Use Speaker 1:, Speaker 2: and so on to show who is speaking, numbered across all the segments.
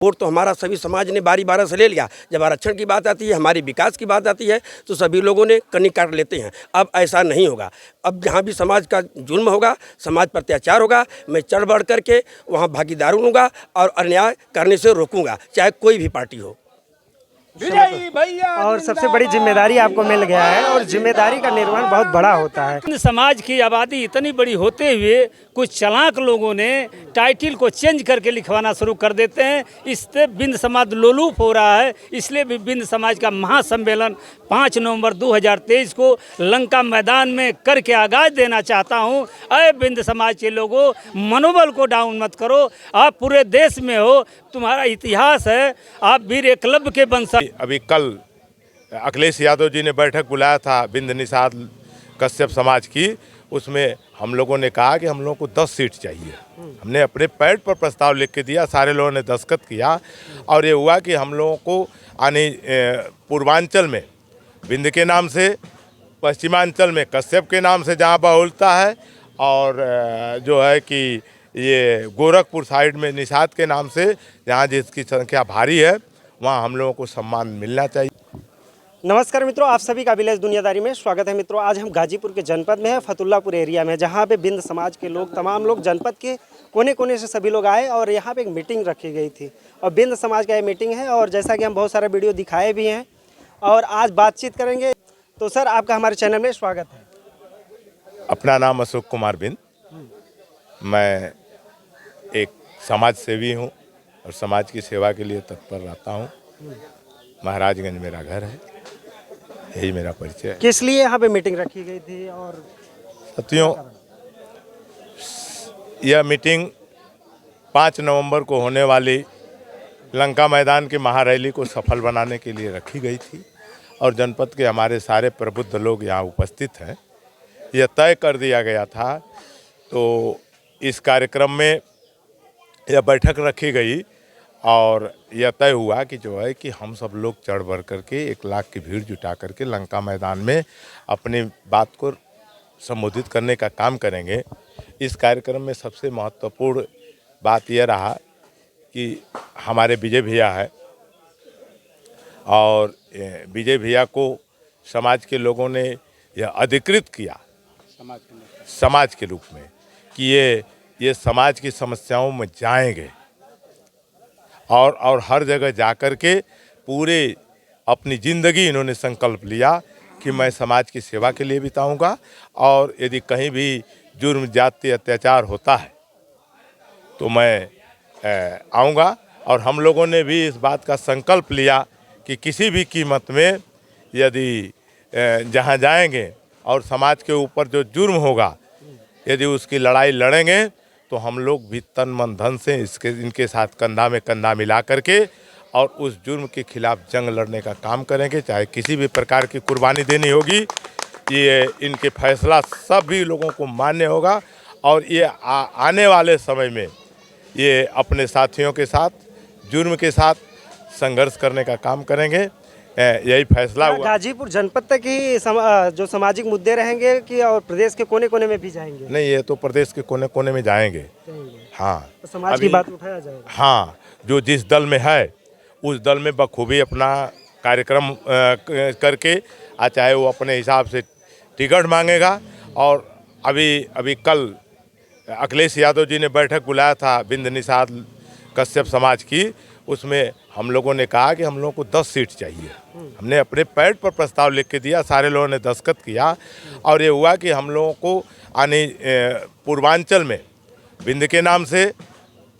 Speaker 1: Vote तो हमारा सभी समाज ने बारी बारह से ले लिया। जब आरक्षण की बात आती है, हमारी विकास की बात आती है, तो सभी लोगों ने कन्नी काट लेते हैं। अब ऐसा नहीं होगा। अब जहाँ भी समाज का जुल्म होगा, समाज पर अत्याचार होगा, मैं चढ़ बढ़ करके वहाँ भागीदार होऊंगा और अन्याय करने से रोकूंगा, चाहे कोई भी पार्टी हो।
Speaker 2: और सबसे बड़ी जिम्मेदारी आपको मिल गया है और जिम्मेदारी का निर्वहन बहुत बड़ा होता है।
Speaker 3: समाज की आबादी इतनी बड़ी होते हुए कुछ चालाक लोगों ने टाइटल को चेंज करके लिखवाना शुरू कर देते हैं। इससे बिंद समाज लोलूप हो रहा है। इसलिए भी बिंद समाज का महासम्मेलन 5 नवंबर 2023 को लंका मैदान में करके आगाज देना चाहता हूं। अरे बिंद समाज के लोगों, मनोबल को डाउन मत करो। आप पूरे देश में हो, तुम्हारा इतिहास है, आप वीर एकलव्य के वंशज।
Speaker 4: अभी कल अखिलेश यादव जी ने बैठक बुलाया था बिंद निषाद कश्यप समाज की। उसमें हम लोगों ने कहा कि हम लोगों को 10 सीट चाहिए। हमने अपने पैड पर प्रस्ताव लिख के दिया, सारे लोगों ने दस्तखत किया और ये हुआ कि हम लोगों को पूर्वांचल में बिंद के नाम से, पश्चिमांचल में कश्यप के नाम से जहाँ बहुलता है, और जो है कि ये गोरखपुर साइड में निषाद के नाम से जहाँ जिसकी संख्या भारी है, वहाँ हम लोगों को सम्मान मिलना चाहिए।
Speaker 2: नमस्कार मित्रों, आप सभी का विलेज दुनियादारी में स्वागत है। मित्रों, आज हम गाजीपुर के जनपद में है, फतुल्लापुर एरिया में, जहाँ पे बिंद समाज के लोग, तमाम लोग जनपद के कोने कोने से सभी लोग आए और यहाँ पे एक मीटिंग रखी गई थी और बिंद समाज का ये मीटिंग है। और जैसा कि हम बहुत सारा वीडियो दिखाए भी हैं और आज बातचीत करेंगे। तो सर, आपका हमारे चैनल में स्वागत है।
Speaker 4: अपना नाम अशोक कुमार बिंद, मैं एक समाज सेवी हूँ और समाज की सेवा के लिए तत्पर रहता हूँ। महाराजगंज मेरा घर है, यही मेरा परिचय है।
Speaker 2: किस लिए यहाँ पे मीटिंग रखी गई थी? और
Speaker 4: साथियों, यह मीटिंग 5 नवंबर को होने वाली लंका मैदान की महारैली को सफल बनाने के लिए रखी गई थी और जनपद के हमारे सारे प्रबुद्ध लोग यहाँ उपस्थित हैं। यह तय कर दिया गया था, तो इस कार्यक्रम में यह बैठक रखी गई और यह तय हुआ कि जो है कि हम सब लोग चढ़ बढ़ करके 1 लाख की भीड़ जुटा करके लंका मैदान में अपनी बात को संबोधित करने का काम करेंगे। इस कार्यक्रम में सबसे महत्वपूर्ण बात यह रहा कि हमारे विजय भैया है और विजय भैया को समाज के लोगों ने यह अधिकृत किया समाज के रूप में कि ये समाज की समस्याओं में जाएंगे और हर जगह जाकर के पूरे अपनी ज़िंदगी इन्होंने संकल्प लिया कि मैं समाज की सेवा के लिए बिताऊंगा और यदि कहीं भी जुर्म जाति अत्याचार होता है तो मैं आऊँगा। और हम लोगों ने भी इस बात का संकल्प लिया कि किसी भी कीमत में यदि जहाँ जाएंगे और समाज के ऊपर जो जुर्म होगा, यदि उसकी लड़ाई लड़ेंगे तो हम लोग भी तन मन धन से इनके साथ कंधा में कंधा मिला करके और उस जुर्म के खिलाफ जंग लड़ने का काम करेंगे। चाहे किसी भी प्रकार की कुर्बानी देनी होगी, ये इनके फैसला सभी लोगों को मान्य होगा और ये आने वाले समय में ये अपने साथियों के साथ जुर्म के साथ संघर्ष करने का काम करेंगे। यही फैसला हुआ।
Speaker 2: गाजीपुर जनपद तक ही जो सामाजिक मुद्दे रहेंगे कि और प्रदेश के कोने कोने में भी जाएंगे?
Speaker 4: नहीं, ये तो प्रदेश के कोने कोने में जाएंगे। हाँ,
Speaker 2: तो समाज की बात उठाया जाएगा।
Speaker 4: हाँ, जो जिस दल में है उस दल में बखूबी अपना कार्यक्रम करके चाहे वो अपने हिसाब से टिकट मांगेगा। और अभी कल अखिलेश यादव जी ने बैठक बुलाया था बिंद निषाद कश्यप समाज की। उसमें हम लोगों ने कहा कि हम लोगों को 10 सीट चाहिए। हमने अपने पैड पर प्रस्ताव लिख के दिया, सारे लोगों ने दस्तखत किया और ये हुआ कि हम लोगों को पूर्वांचल में बिंद के नाम से,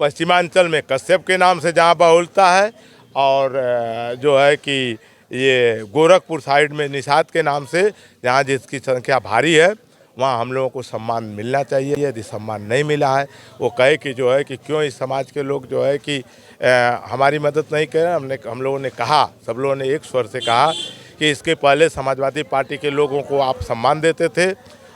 Speaker 4: पश्चिमांचल में कश्यप के नाम से जहाँ बहुलता है, और जो है कि ये गोरखपुर साइड में निषाद के नाम से जहाँ जिसकी संख्या भारी है, वहाँ हम लोगों को सम्मान मिलना चाहिए। यदि सम्मान नहीं मिला है, वो कहे कि जो है कि क्यों इस समाज के लोग जो है कि हमारी मदद नहीं कर रहे। हम लोगों ने कहा, सब लोगों ने एक स्वर से कहा कि इसके पहले समाजवादी पार्टी के लोगों को आप सम्मान देते थे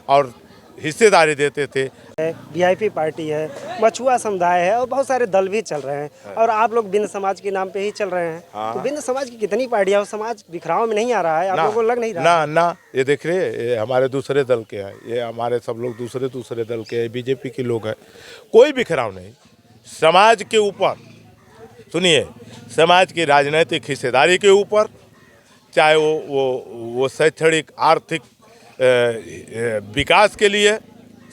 Speaker 4: और हिस्सेदारी देते थे।
Speaker 2: वीआईपी पार्टी है, मछुआ समुदाय है और बहुत सारे दल भी चल रहे हैं और आप लोग बिंद समाज के नाम पे ही चल रहे हैं। तो बिंद समाज की कितनी पार्टियां और समाज बिखराव में नहीं आ रहा है? आप लोगों को लग नहीं रहा?
Speaker 4: ना, ये देख रहे, ये हमारे दूसरे दल के हैं, ये हमारे सब लोग दूसरे दल के हैं, बीजेपी के लोग हैं। कोई बिखराव नहीं। समाज के ऊपर सुनिए, समाज की राजनीतिक हिस्सेदारी के ऊपर, चाहे वो शैक्षणिक आर्थिक विकास के लिए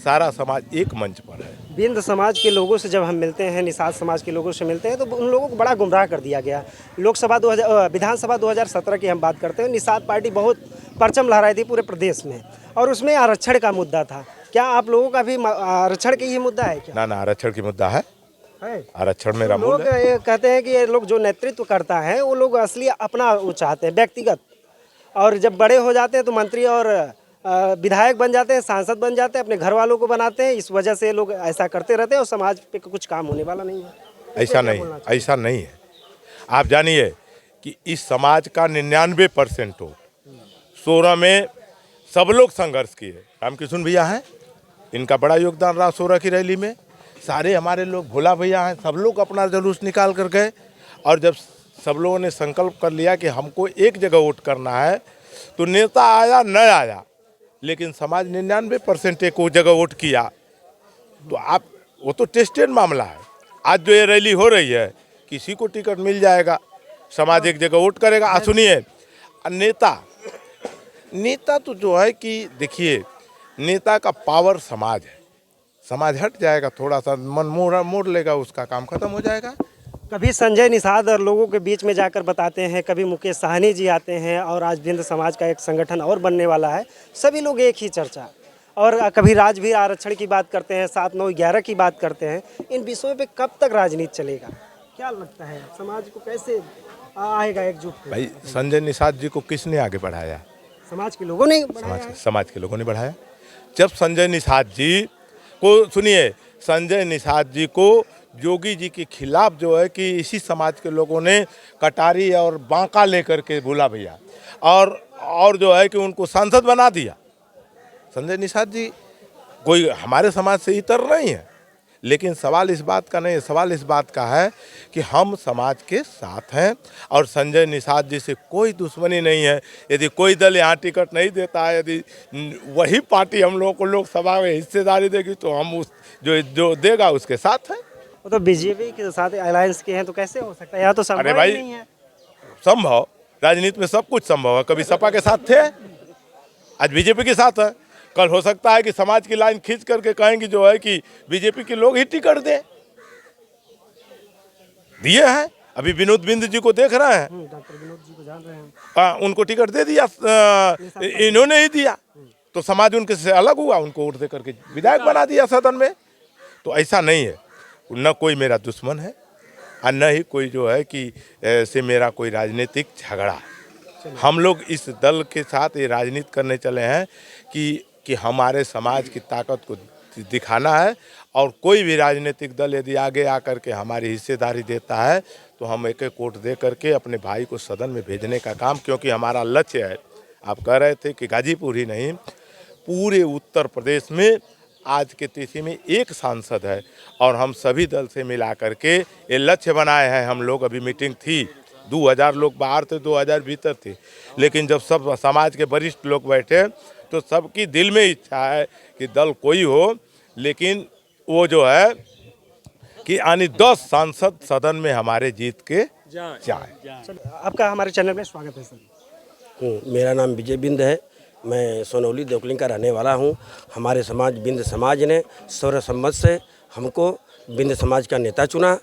Speaker 4: सारा समाज एक मंच पर है।
Speaker 2: बिंद समाज के लोगों से जब हम मिलते हैं, निषाद समाज के लोगों से मिलते हैं, तो उन लोगों को बड़ा गुमराह कर दिया गया। विधानसभा 2017 की हम बात करते हैं, निषाद पार्टी बहुत परचम लहराई थी पूरे प्रदेश में, और उसमें आरक्षण का मुद्दा था। क्या आप लोगों का भी आरक्षण का ये मुद्दा है क्या?
Speaker 4: ना, आरक्षण की मुद्दा है, आरक्षण मेरा
Speaker 2: लोग
Speaker 4: मूल है।
Speaker 2: ये कहते हैं कि ये लोग जो नेतृत्व करता है वो लोग असली अपना वो चाहते हैं व्यक्तिगत, और जब बड़े हो जाते हैं तो मंत्री और विधायक बन जाते हैं, सांसद बन जाते हैं, अपने घर वालों को बनाते हैं। इस वजह से लोग ऐसा करते रहते हैं और समाज पे कुछ काम होने वाला नहीं है।
Speaker 4: ऐसा नहीं है। आप जानिए कि इस समाज का 99% वोट 16 में सब लोग संघर्ष किए। रामकिशन भैया हैं, इनका बड़ा योगदान रहा 16 की रैली में। सारे हमारे लोग, भोला भैया हैं, सब लोग अपना जुलूस निकाल कर गए। और जब सब लोगों ने संकल्प कर लिया कि हमको एक जगह वोट करना है, तो नेता आया न आया, लेकिन समाज 99% एक जगह वोट किया। तो आप, वो तो टेस्टेड मामला है। आज जो ये रैली हो रही है, किसी को टिकट मिल जाएगा, समाज एक जगह वोट करेगा। सुनिए, नेता तो जो है कि देखिए, नेता का पावर समाज है। समाज हट जाएगा, थोड़ा सा मन मोड़ लेगा, उसका काम खत्म हो जाएगा।
Speaker 2: कभी संजय निषाद और लोगों के बीच में जाकर बताते हैं, कभी मुकेश साहनी जी आते हैं, और आज बिंद समाज का एक संगठन और बनने वाला है। सभी लोग एक ही चर्चा, और कभी राजवीर आरक्षण की बात करते हैं, 7, 9, 11 की बात करते हैं। इन विषयों पे कब तक राजनीति चलेगा? क्या लगता है समाज को कैसे आएगा एकजुट?
Speaker 4: भाई, संजय निषाद जी को किसने आगे बढ़ाया?
Speaker 2: समाज के लोगों ने बढ़ाया है।
Speaker 4: समाज के लोगों ने बढ़ाया। जब संजय निषाद जी को, सुनिए, संजय निषाद जी को योगी जी के खिलाफ जो है कि इसी समाज के लोगों ने कटारी और बांका लेकर के बोला भैया, और जो है कि उनको सांसद बना दिया। संजय निषाद जी कोई हमारे समाज से इतर नहीं है, लेकिन सवाल इस बात का नहीं है। सवाल इस बात का है कि हम समाज के साथ हैं, और संजय निषाद जी से कोई दुश्मनी नहीं है। यदि कोई दल यहाँ टिकट नहीं देता है, यदि वही पार्टी हम लोगों को लोकसभा में हिस्सेदारी देगी, तो हम उस जो देगा उसके साथ हैं।
Speaker 2: वो तो बीजेपी के साथ अलायंस के हैं, तो कैसे हो सकता है? यहाँ तो संभव
Speaker 4: अरे भाई,
Speaker 2: नहीं है।
Speaker 4: संभव, राजनीति में सब कुछ संभव है। कभी सपा के साथ थे, आज बीजेपी के साथ है। कल हो सकता है कि समाज की लाइन खींच करके कहेंगे जो है कि बीजेपी के लोग ही टिकट दें। दिए हैं, अभी विनोद बिंद जी को देख रहे हैं,
Speaker 2: डॉक्टर विनोद जी को जान रहे हैं,
Speaker 4: उनको टिकट दे दिया, इन्होंने ही दिया, तो समाज उनके से अलग हुआ, उनको वोट दे करके विधायक बना दिया सदन में। तो ऐसा नहीं है, न कोई मेरा दुश्मन है और न ही कोई जो है कि से मेरा कोई राजनीतिक झगड़ा। हम लोग इस दल के साथ ये राजनीति करने चले हैं कि हमारे समाज की ताकत को दिखाना है, और कोई भी राजनीतिक दल यदि आगे आकर के हमारी हिस्सेदारी देता है, तो हम एक एक वोट दे करके अपने भाई को सदन में भेजने का काम, क्योंकि हमारा लक्ष्य है। आप कह रहे थे कि गाजीपुर ही नहीं, पूरे उत्तर प्रदेश में आज के तिथि में एक सांसद है, और हम सभी दल से मिला करके ये लक्ष्य बनाए हैं हम लोग। अभी मीटिंग थी, 2000 लोग बाहर थे, 2000 भीतर थे, लेकिन जब सब समाज के वरिष्ठ लोग बैठे, तो सबकी दिल में इच्छा है कि दल कोई हो, लेकिन वो जो है कि यानी 10 सांसद सदन में हमारे जीत के जाए।
Speaker 2: आपका हमारे चैनल में स्वागत है सर।
Speaker 1: मेरा नाम विजय बिंद है, मैं सोनौली देवकलिंग का रहने वाला हूं। हमारे समाज बिंद समाज ने सर्वसम्मत से हमको बिंद समाज का नेता चुना।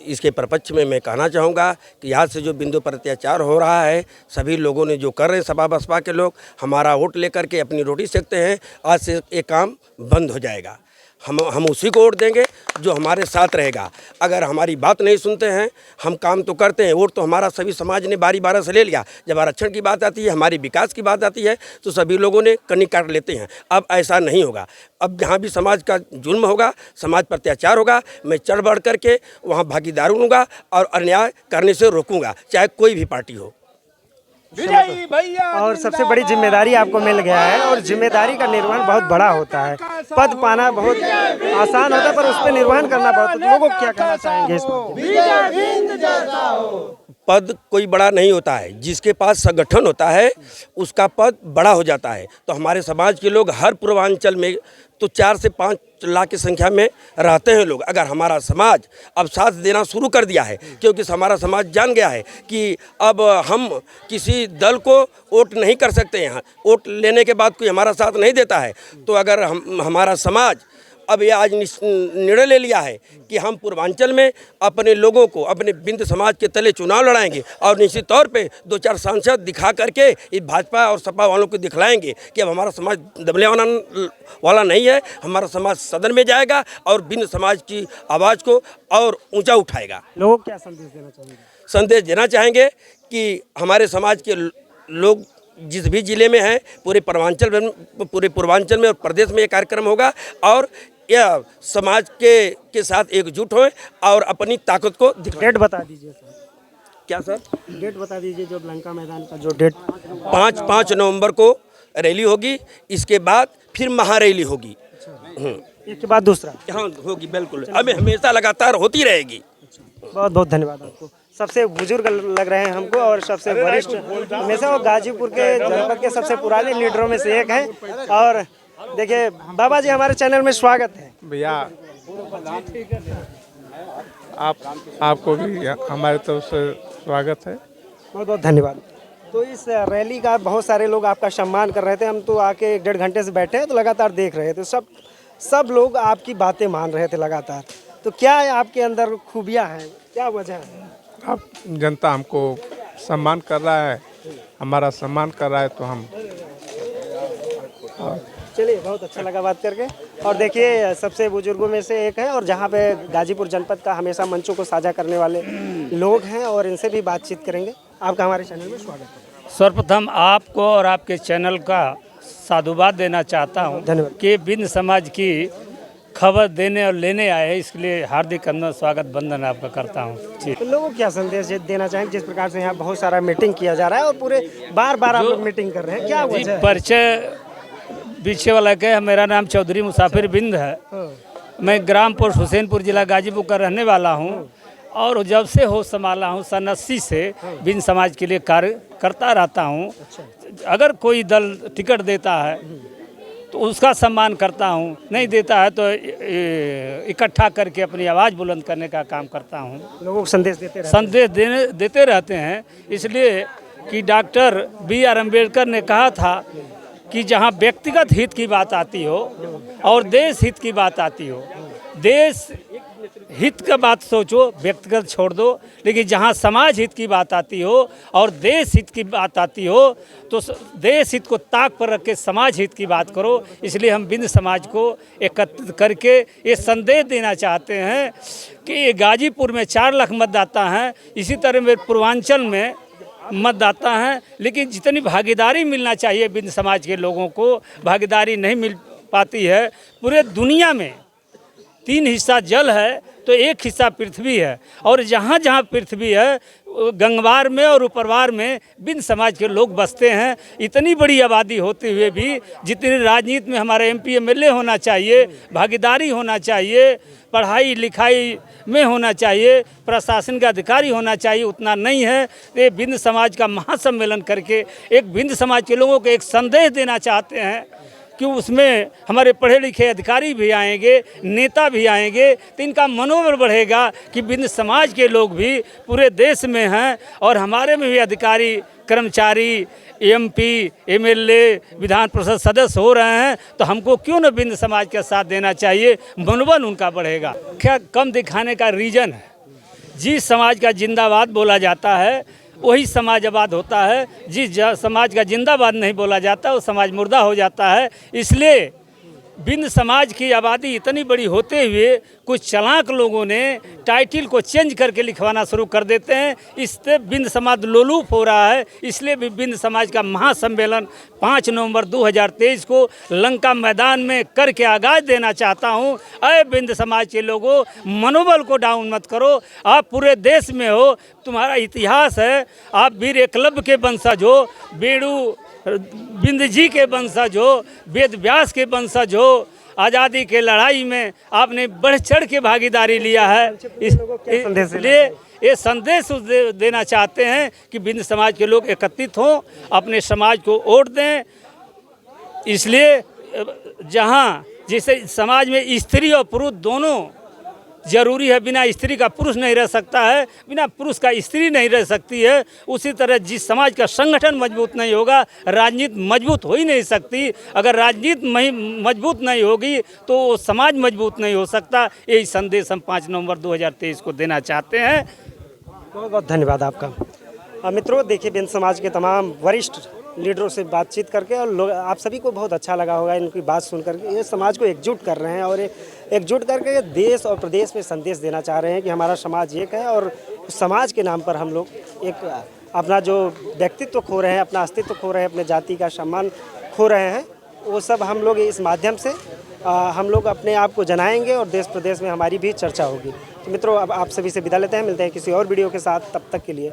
Speaker 1: इसके प्रपक्ष में मैं कहना चाहूँगा कि आज से जो बिंदु पर अत्याचार हो रहा है, सभी लोगों ने जो कर रहे हैं, सपा बसपा के लोग हमारा वोट लेकर के अपनी रोटी सेकते हैं, आज से ये काम बंद हो जाएगा। हम उसी को वोट देंगे जो हमारे साथ रहेगा। अगर हमारी बात नहीं सुनते हैं, हम काम तो करते हैं, वोट तो हमारा सभी समाज ने बारी बारी से ले लिया। जब आरक्षण की बात आती है, हमारी विकास की बात आती है, तो सभी लोगों ने कनी काट लेते हैं। अब ऐसा नहीं होगा। अब जहाँ भी समाज का जुल्म होगा, समाज पर अत्याचार होगा, मैं चढ़ बढ़ करके वहाँ भागीदार होऊंगा और अन्याय करने से रोकूंगा, चाहे कोई भी पार्टी हो।
Speaker 2: और सबसे बड़ी जिम्मेदारी आपको मिल गया है, और जिम्मेदारी का निर्वहन बहुत बड़ा होता है। पद पाना बहुत आसान होता है, पर उस पर निर्वहन करना बहुत। लोगों को क्या कहना चाहेंगे इस
Speaker 1: पद कोई बड़ा नहीं होता है, जिसके पास संगठन होता है उसका पद बड़ा हो जाता है। तो हमारे समाज के लोग हर पूर्वांचल में तो 4 से 5 लाख की संख्या में रहते हैं लोग। अगर हमारा समाज अब साथ देना शुरू कर दिया है, क्योंकि हमारा समाज जान गया है कि अब हम किसी दल को वोट नहीं कर सकते हैं, वोट लेने के बाद कोई हमारा साथ नहीं देता है, तो अगर हमारा समाज अब ये आज निर्णय ले लिया है कि हम पूर्वांचल में अपने लोगों को अपने बिंद समाज के तले चुनाव लड़ाएंगे और निश्चित तौर पे 2-4 सांसद दिखा करके इस भाजपा और सपा वालों को दिखलाएंगे कि अब हमारा समाज दबने वाला नहीं है। हमारा समाज सदन में जाएगा और बिंद समाज की आवाज़ को और ऊंचा उठाएगा।
Speaker 2: लोगों को क्या संदेश देना चाहिए?
Speaker 1: संदेश देना चाहेंगे कि हमारे समाज के लोग जिस भी ज़िले में हैं, पूरे पूर्वांचल में और प्रदेश में ये कार्यक्रम होगा और यह समाज के साथ एकजुट हों और अपनी ताकत को दिखाएं।
Speaker 2: डेट बता दीजिए सर।
Speaker 1: क्या सर?
Speaker 2: डेट बता दीजिए जो लंका मैदान का जो डेट।
Speaker 1: 5 नवंबर को रैली होगी, इसके बाद फिर महारैली होगी।
Speaker 2: इसके बाद दूसरा?
Speaker 1: हाँ होगी, बिल्कुल। अब हमेशा लगातार होती रहेगी।
Speaker 2: बहुत बहुत धन्यवाद आपको। सबसे बुजुर्ग लग रहे हैं हमको और सबसे वरिष्ठ हमेशा वो गाजीपुर के जनपद के सबसे पुराने लीडरों में से एक हैं। और देखिए बाबा जी, हमारे चैनल में स्वागत है।
Speaker 5: भैया आपको भी हमारे तरफ से स्वागत है।
Speaker 2: बहुत बहुत धन्यवाद। तो इस रैली का बहुत सारे लोग आपका सम्मान कर रहे थे। हम तो आके 1.5 घंटे से बैठे हैं तो लगातार देख रहे थे। सब लोग आपकी बातें मान रहे थे लगातार। तो क्या है आपके अंदर खूबियाँ हैं, क्या वजह है?
Speaker 5: आप जनता हमको सम्मान कर रहा है, हमारा सम्मान कर रहा है, तो हम
Speaker 2: चलिए, बहुत अच्छा लगा बात करके। और देखिए सबसे बुजुर्गों में से एक है और जहाँ पे गाजीपुर जनपद का हमेशा मंचों को साझा करने वाले लोग हैं और इनसे भी बातचीत करेंगे। आपका हमारे चैनल में स्वागत है।
Speaker 3: सर्वप्रथम आपको और आपके चैनल का साधुवाद देना चाहता हूँ।
Speaker 2: धन्यवाद।
Speaker 3: कि बिंद समाज की खबर देने और लेने आए हैं, इसलिए हार्दिक अभिनंदन स्वागत बंदन आपका करता हूँ जी।
Speaker 2: तो लोगों को क्या संदेश देना चाहेंगे? जिस प्रकार से यहाँ बहुत सारा मीटिंग किया जा रहा है और पूरे बार आप लोग मीटिंग कर रहे हैं, क्या वजह है?
Speaker 3: परिचय पीछे वाला के, मेरा नाम चौधरी मुसाफिर बिंद है। मैं ग्राम पोस्ट हुसैनपुर जिला गाजीपुर का रहने वाला हूँ और जब से होश संभाला हूँ सन 80 से बिंद समाज के लिए कार्य करता रहता हूँ। अगर कोई दल टिकट देता है तो उसका सम्मान करता हूँ, नहीं देता है तो इकट्ठा करके अपनी आवाज़ बुलंद करने का काम करता हूँ।
Speaker 2: लोगों को संदेश
Speaker 3: देते रहते हैं, इसलिए कि डॉक्टर B.R. अम्बेडकर ने कहा था कि जहाँ व्यक्तिगत हित की बात आती हो और देश हित की बात आती हो, देश हित का बात सोचो, व्यक्तिगत छोड़ दो, लेकिन जहाँ समाज हित की बात आती हो और देश हित की बात आती हो तो देश हित को ताक पर रख के समाज हित की बात करो। इसलिए हम बिंद समाज को एकत्रित करके ये संदेश देना चाहते हैं कि गाजीपुर में 4 लाख मतदाता हैं, इसी तरह में पूर्वांचल में मतदाता हैं, लेकिन जितनी भागीदारी मिलना चाहिए बिंद समाज के लोगों को, भागीदारी नहीं मिल पाती है। पूरे दुनिया में 3 हिस्सा जल है तो 1 हिस्सा पृथ्वी है और जहाँ जहाँ पृथ्वी है गंगवार में और ऊपरवार में बिंद समाज के लोग बसते हैं। इतनी बड़ी आबादी होते हुए भी जितनी राजनीति में हमारे MP MLA होना चाहिए, भागीदारी होना चाहिए, पढ़ाई लिखाई में होना चाहिए, प्रशासन का अधिकारी होना चाहिए, उतना नहीं है। ये बिंद समाज का महासम्मेलन करके एक बिंद समाज के लोगों को एक संदेश देना चाहते हैं कि उसमें हमारे पढ़े लिखे अधिकारी भी आएंगे, नेता भी आएंगे, तो इनका मनोबल बढ़ेगा कि बिंद समाज के लोग भी पूरे देश में हैं और हमारे में भी अधिकारी, कर्मचारी, MP MLA, विधान परिषद सदस्य हो रहे हैं, तो हमको क्यों न बिंद समाज का साथ देना चाहिए, मनोबल उनका बढ़ेगा। क्या कम दिखाने का रीज़न है, जिस समाज का जिंदाबाद बोला जाता है वही समाज आबाद होता है, जिस समाज का जिंदाबाद नहीं बोला जाता वो समाज मुर्दा हो जाता है। इसलिए बिंद समाज की आबादी इतनी बड़ी होते हुए कुछ चालाक लोगों ने टाइटल को चेंज करके लिखवाना शुरू कर देते हैं, इससे बिंद समाज लोलूप हो रहा है। इसलिए भी बिंद समाज का महासम्मेलन 5 नवंबर 2023 को लंका मैदान में करके आगाज देना चाहता हूं। अय बिंद समाज के लोगों, मनोबल को डाउन मत करो। आप पूरे देश में हो, तुम्हारा इतिहास है, आप वीर एकलव्य के वंशज हो, बेड़ू बिंद जी के वंशज हो, वेद व्यास के वंशज हो। आज़ादी के लड़ाई में आपने बढ़ चढ़ के भागीदारी लिया है। इसलिए ये संदेश देना चाहते हैं कि बिंद समाज के लोग एकत्रित हों, अपने समाज को वोट दें। इसलिए जहाँ जैसे समाज में स्त्री और पुरुष दोनों जरूरी है, बिना स्त्री का पुरुष नहीं रह सकता है, बिना पुरुष का स्त्री नहीं रह सकती है। उसी तरह जिस समाज का संगठन मजबूत नहीं होगा, राजनीति मजबूत हो ही नहीं सकती। अगर राजनीति मजबूत नहीं होगी तो समाज मजबूत नहीं हो सकता। यही संदेश हम 5 नवंबर 2023 को देना चाहते हैं।
Speaker 2: बहुत बहुत धन्यवाद आपका। मित्रों, देखिए बिंद समाज के तमाम वरिष्ठ लीडरों से बातचीत करके और लोग, आप सभी को बहुत अच्छा लगा होगा इनकी बात सुन करके। ये समाज को एकजुट कर रहे हैं और एकजुट करके देश और प्रदेश में संदेश देना चाह रहे हैं कि हमारा समाज एक है और समाज के नाम पर हम लोग एक अपना जो व्यक्तित्व खो रहे हैं, अपना अस्तित्व खो रहे हैं, अपने जाति का सम्मान खो रहे हैं, वो सब हम लोग इस माध्यम से हम लोग अपने आप को जनाएंगे और देश प्रदेश में हमारी भी चर्चा होगी। तो मित्रों, अब आप सभी से विदा लेते हैं, मिलते हैं किसी और वीडियो के साथ। तब तक के लिए